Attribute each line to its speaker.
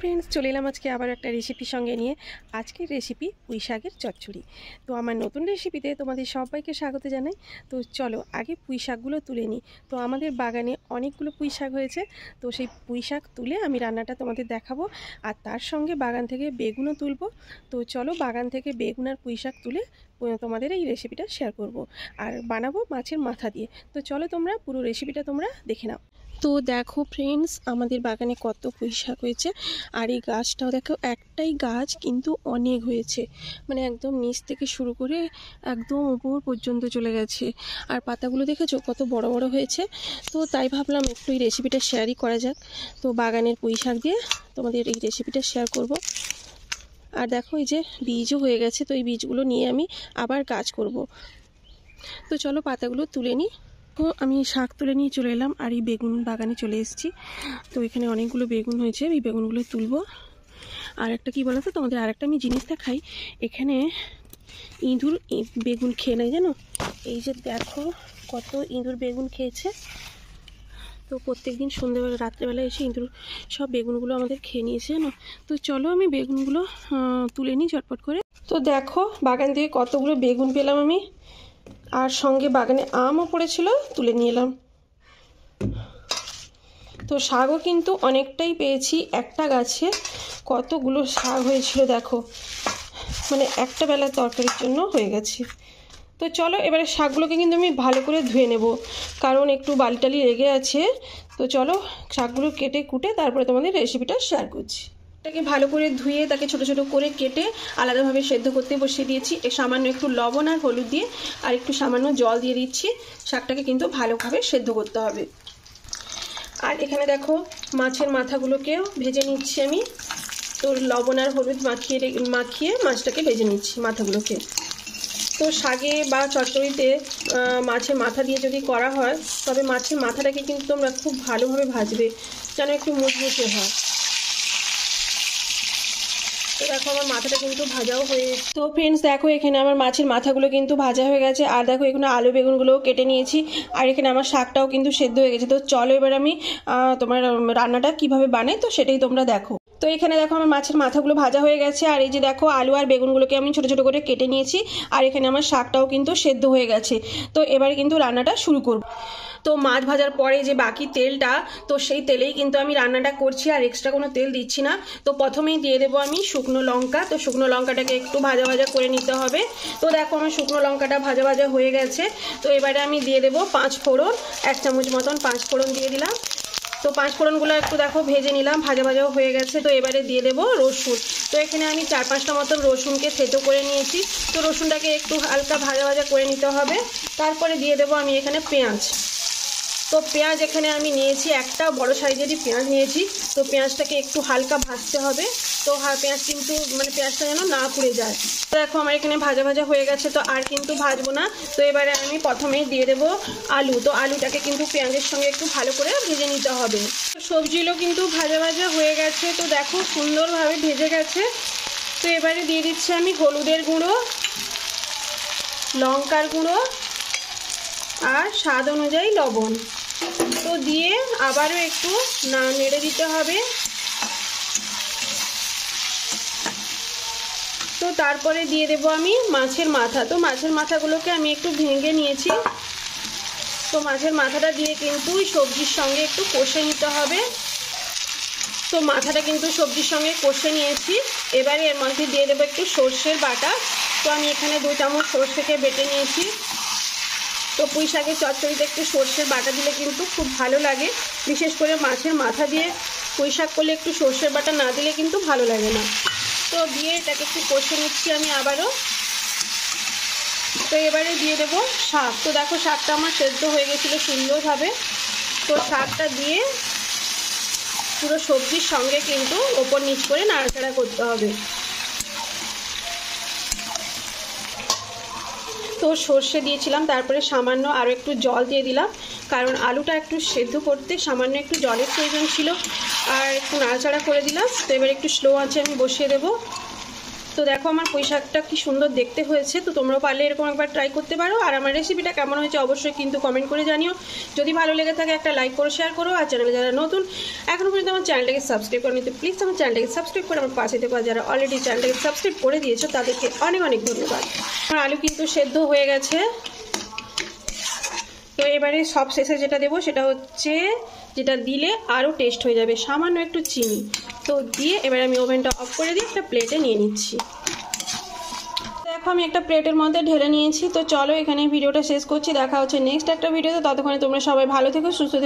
Speaker 1: Friends, চলে এলাম আজকে আবার একটা রেসিপির সঙ্গে নিয়ে। আজকের রেসিপি পুঁই শাকের চচ্চড়ি। তো আমার নতুন রেসিপিতে তোমাদের সবাইকে স্বাগত জানাই। তো চলো আগে পুঁই শাকগুলো তুলে নিই। তো আমাদের বাগানে অনেকগুলো পুঁই শাক হয়েছে, তো সেই পুঁই শাক তুলে আমি রান্নাটা তোমাদের দেখাবো। আর তার সঙ্গে বাগান থেকে বেগুনও তুলবো। তো চলো বাগান থেকে বেগুন আর পুঁই শাক তুলে তোমাদের এই রেসিপিটা শেয়ার করব। আর বানাবো মাছের মাথা দিয়ে। তো চলো তোমরা পুরো রেসিপিটা তোমরা দেখে নাও। তো দেখো ফ্রেন্ডস, আমাদের বাগানে কত পুঁই শাক হয়েছে। আর এই গাছটাও দেখো, একটাই গাছ কিন্তু অনেক হয়েছে, মানে একদম নিচ থেকে শুরু করে একদম উপর পর্যন্ত চলে গেছে। আর পাতাগুলো দেখেছো কত বড় বড় হয়েছে। তো তাই ভাবলাম একটু এই রেসিপিটা শেয়ারই করা যাক। তো বাগানের পুঁই শাক দিয়ে তোমাদের এই রেসিপিটা শেয়ার করব। আর দেখো এই যে বীজও হয়ে গেছে, তো এই বীজগুলো নিয়ে আমি আবার গাছ করব। তো চলো পাতাগুলো তুলে নিই। তো আমি শাক তুলে নিয়ে চলে এলাম আর এই বেগুন বাগানে চলে এসেছি। তো এখানে অনেকগুলো বেগুন হয়েছে, এই বেগুনগুলো তুলবো। আর একটা কী বলো তো তোমাদের, আর একটা আমি জিনিস দেখাই। এখানে ইঁদুর বেগুন খেয়ে নেয় জানো। এই যে দেখো কত ইঁদুর বেগুন খেয়েছে। তো প্রত্যেক দিন সন্ধ্যেবেলা রাত্রেবেলা এসে ইঁদুর সব বেগুনগুলো আমাদের খেয়ে নিয়েছে জানো। তো চলো আমি বেগুনগুলো তুলে নিই ঝটপট করে। তো দেখো বাগান থেকে কতগুলো বেগুন পেলাম আমি, আর সঙ্গে বাগানে আমও পড়েছিল, তুলে নিয়ে এলাম। তো শাকও কিন্তু অনেকটাই পেয়েছি, একটা গাছে কতগুলো শাক হয়েছিল দেখো, মানে একটা বেলার তরকারির জন্য হয়ে গেছে। তো চলো এবারে শাকগুলোকে কিন্তু আমি ভালো করে ধুয়ে নেব, কারণ একটু বালিটালি লেগে আছে। তো চলো শাকগুলো কেটে কুটে তারপরে তোমাদের রেসিপিটা শেয়ার করছি। এটাকে ভালো করে ধুয়ে তাকে ছোট ছোট করে কেটে আলাদাভাবে সেদ্ধ করতে বসিয়ে দিয়েছি। সামান্য একটু লবণ আর হলুদ দিয়ে আর একটু সামান্য জল দিয়ে দিচ্ছি। শাকটাকে কিন্তু ভালোভাবে সেদ্ধ করতে হবে। আর এখানে দেখো মাছের মাথাগুলোকেও ভেজে নিচ্ছি আমি। তো লবণ আর হলুদ মাখিয়ে মাছটাকে ভেজে নিচ্ছি মাথাগুলোকে। তো শাকে বা চচ্চড়িতে মাছের মাথা দিয়ে যদি করা হয়, তবে মাছের মাথাটাকে কিন্তু তোমরা খুব ভালোভাবে ভাজবে, যেন একটু মুচমুচে হয়। তো দেখো আমার মাথাটা কিন্তু ভাজাও হয়ে গেছে। তো ফ্রেন্ডস দেখো এখানে আমার মাছের মাথাগুলো কিন্তু ভাজা হয়ে গেছে। আর দেখো এখানে আলু বেগুনগুলোও কেটে নিয়েছি। আর এখানে আমার শাকটাও কিন্তু সেদ্ধ হয়ে গেছে। তো চলো এবার আমি তোমার রান্নাটা কিভাবে বানাই তো সেটাই তোমরা দেখো। তো এখানে দেখো আমার মাছের মাথাগুলো ভাজা হয়ে গেছে। আর এই যে দেখো আলু আর বেগুনগুলোকে আমি ছোট ছোট করে কেটে নিয়েছি। আর এখানে আমার শাকটাও কিন্তু সেদ্ধ হয়ে গেছে। তো এবারে কিন্তু রান্নাটা শুরু করব। তো মাছ ভাজার পরে যে বাকি তেলটা, তো সেই তেলেই কিন্তু আমি রান্নাটা করছি, আর এক্সট্রা কোনো তেল দিচ্ছি না। তো প্রথমেই দিয়ে দেবো আমি শুকনো লঙ্কা। তো শুকনো লঙ্কাটাকে একটু ভাজা ভাজা করে নিতে হবে। তো দেখো আমার শুকনো লঙ্কাটা ভাজা ভাজা হয়ে গেছে। তো এবারে আমি দিয়ে দেবো 5 ফোড়ন, 1 চামচ মতন 5 ফোড়ন দিয়ে দিলাম। তো 5 ফোড়নগুলো একটু দেখো ভেজে নিলাম, ভাজা ভাজাও হয়ে গেছে। তো এবারে দিয়ে দেবো রসুন। তো এখানে আমি 4-5টা মতন রসুনকে থেতো করে নিয়েছি। তো রসুনটাকে একটু হালকা ভাজা ভাজা করে নিতে হবে। তারপরে দিয়ে দেবো আমি এখানে পেঁয়াজ। তো পেঁয়াজ এখানে আমি নিয়েছি, একটা বড় সাইজেরই পেঁয়াজ নিয়েছি। তো পেঁয়াজটাকে একটু হালকা ভাজতে হবে। তো পেঁয়াজ কিন্তু মানে পেঁয়াজটা যেন না পুড়ে যায়। তো দেখো আমার এখানে ভাজা ভাজা হয়ে গেছে, তো আর কিন্তু ভাজবো না। তো এবারে আমি প্রথমেই দিয়ে দেবো আলু। তো আলুটাকে কিন্তু পেঁয়াজের সঙ্গে একটু ভালো করে ভেজে নিতে হবে। সবজিগুলো কিন্তু ভাজা ভাজা হয়ে গেছে। তো দেখো সুন্দরভাবে ভেজে গেছে। তো এবারে দিয়ে দিচ্ছি আমি হলুদের গুঁড়ো, লঙ্কার গুঁড়ো আর স্বাদ অনুযায়ী লবণ। তো দিয়ে আবারও একটু নেড়ে দিতে হবে। তো তারপরে দিয়ে দেবো আমি মাছের মাথা। তো মাছের মাথাগুলোকে আমি একটু ভেঙে নিয়েছি। তো মাছের মাথাটা দিয়ে কিন্তু সবজির সঙ্গে একটু কষে নিতে হবে। তো মাথাটা কিন্তু সবজির সঙ্গে কষে নিয়েছি। এবারে এর মধ্যে দিয়ে দেবো একটু সর্ষের বাটা। তো আমি এখানে 2 চামচ সর্ষেকে বেটে নিয়েছি। তো পুঁই শাকের চচ্চড়িতে একটু সর্ষের বাটা দিলে কিন্তু খুব ভালো লাগে। বিশেষ করে মাছের মাথা দিয়ে পুঁই শাক করলে একটু সর্ষের বাটা না দিলে কিন্তু ভালো লাগে না। তো দিয়ে এটাকে একটু কষে নিচ্ছি আমি আবারও। তো এবারে দিয়ে দেবো শাক। তো দেখো শাকটা আমার সেদ্ধ হয়ে গেছিলো সুন্দরভাবে। তো শাকটা দিয়ে পুরো সবজির সঙ্গে কিন্তু ওপর নিচ করে নাড়াচাড়া করতে হবে। তো সর্ষে দিয়েছিলাম, তারপরে সামান্য আরও একটু জল দিয়ে দিলাম, কারণ আলুটা একটু সেদ্ধ করতে সামান্য একটু জলের প্রয়োজন ছিল। আর একটু নাড়াচাড়া করে দিলাম। তো এবার একটু স্লো আঁচে আমি বসিয়ে দেবো। তো দেখো আমার পুঁই শাকটা কি সুন্দর দেখতে হয়েছে। তো তোমরাও পারলে এরকম একবার ট্রাই করতে পারো। আর আমার রেসিপিটা কেমন হয়েছে অবশ্যই কিন্তু কমেন্ট করে জানিও। যদি ভালো লেগে থাকে একটা লাইক করো, শেয়ার করো। আর চ্যানেলে যারা নতুন এখনও পর্যন্ত আমার চ্যানেলটাকে সাবস্ক্রাইব করো তো প্লিজ আমার চ্যানেলটাকে সাবস্ক্রাইব করে আমার পাশে থেকো। যারা অলরেডি চ্যানেলটাকে সাবস্ক্রাইব করে দিয়েছো তাদেরকে অনেক অনেক ধন্যবাদ। আমার আলু কিন্তু সেদ্ধ হয়ে গেছে। তো এবারে সব শেষে যেটা দেবো সেটা হচ্ছে, যেটা দিলে আরও টেস্ট হয়ে যাবে, সামান্য একটু চিনি। তো দিয়ে এবারে আমি ওভেনটা অফ করে দিয়ে একটা প্লেটে নিয়ে নিচ্ছি। দেখো আমি একটা প্লেটের মধ্যে ঢেলে নিয়েছি। তো চলো এখানে ভিডিওটা শেষ করছি, দেখা হচ্ছে নেক্সট একটা ভিডিওতে। ততক্ষণে তোমরা সবাই ভালো থেকো, সুস্থ থেকো।